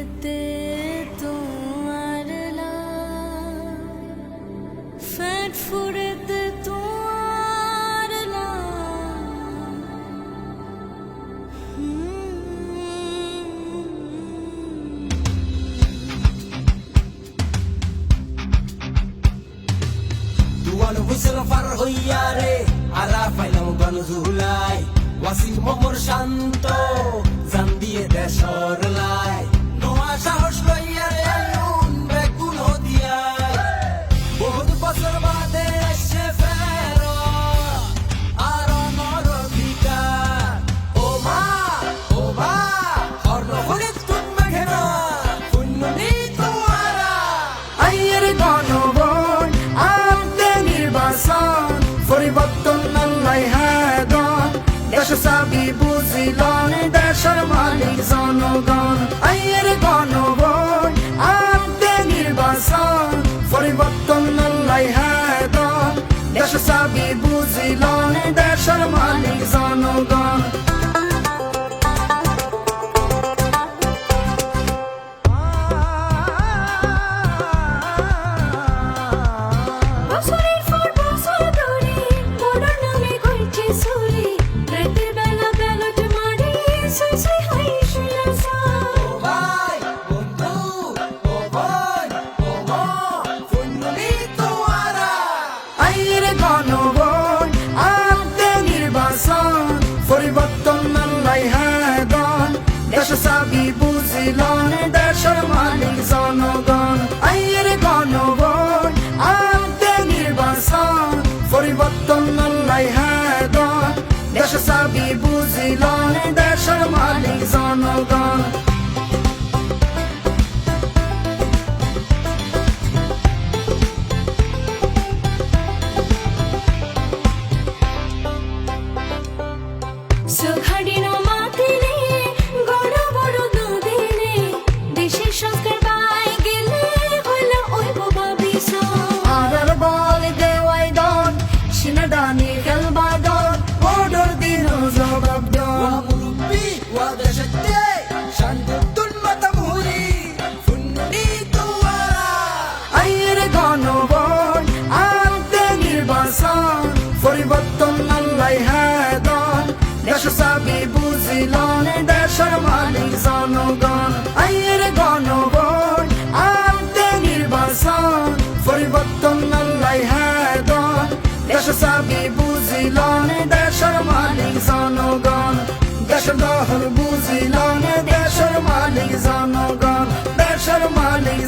ফুরেতে তোমার লাল, ফ্যাট ফুরেতে তোমার লাল। দুয়ান whistle fur হইয়া রে আরা ফাইলাম গান ঝুলাই ওয়াসি মোর শান্ত জান দিয়ে দেশর লাই নোয়া সাহস লইয়া রে আলুন বেকুল হদিয়াই বহুত বছর বাদে এসে ফেরো আর আমার অধিকার ও মা অর্ণ হলে তুমি ঘের পুণ্যনি তোমারা আইয়ের গণভোট আনতে নির্বাচন পরিবর্তন আল্লাহ হাদন দেশ চাবি বুঝিলন দেশের মালিক জনগণ আইয়ের গণভোট আনতে নির্বাচন পরিবর্তন আল্লাহ হাদন দেশ চাবি বুঝিলন দেশের মালিক জনগণ বছরের পর বছর ধরে ভোটার নামে করছে চুরি, রাতের বেলা ব্যালট মারি সুই সুই হাই শুনাছা। ভাই বন্ধু ও ভাই ও মা পুণ্যনি তোমারা আইয়ের গণভোট আনতে নির্বাচন পরিবর্তন আল্লাহ হাদন দেশ চাবি বুঝিলন দেশের মালিক জনগণ আইয়ের গণভোট আনতে নির্বাচন পরিবর্তন আল্লাহ হাদন দেশ চাবি বুঝিলন দেশের মালিক জনগণ সুখাডিনো মাতিলে গড় বড় দুদিনে দেশের সংস্কার পাই গেলে হলো ওই বাবা বিশো। আদার বল দেওয়াই দন সিনাদানি খেলবা দন অর্ডার দিন জবাব দন মুরব্বি ওয়া দেশতে শান্ততুন মাতামুরি পুণ্যনি তোমারা আইয়ের গণভোট আনতে নির্বাচন পরিবর্তন আল্লাহ হাদন দেশ চাবি বুঝিলন দেশের মালিক জনগণ আইয়ের গণভোট আনতে নির্বাচন পরিবর্তন আল্লাহ হাদন দেশ চাবি বুঝিলন দেশের মালিক জনগণ দেশের দহল বুঝিলন দেশের মালিক জনগণ দেশের মালিক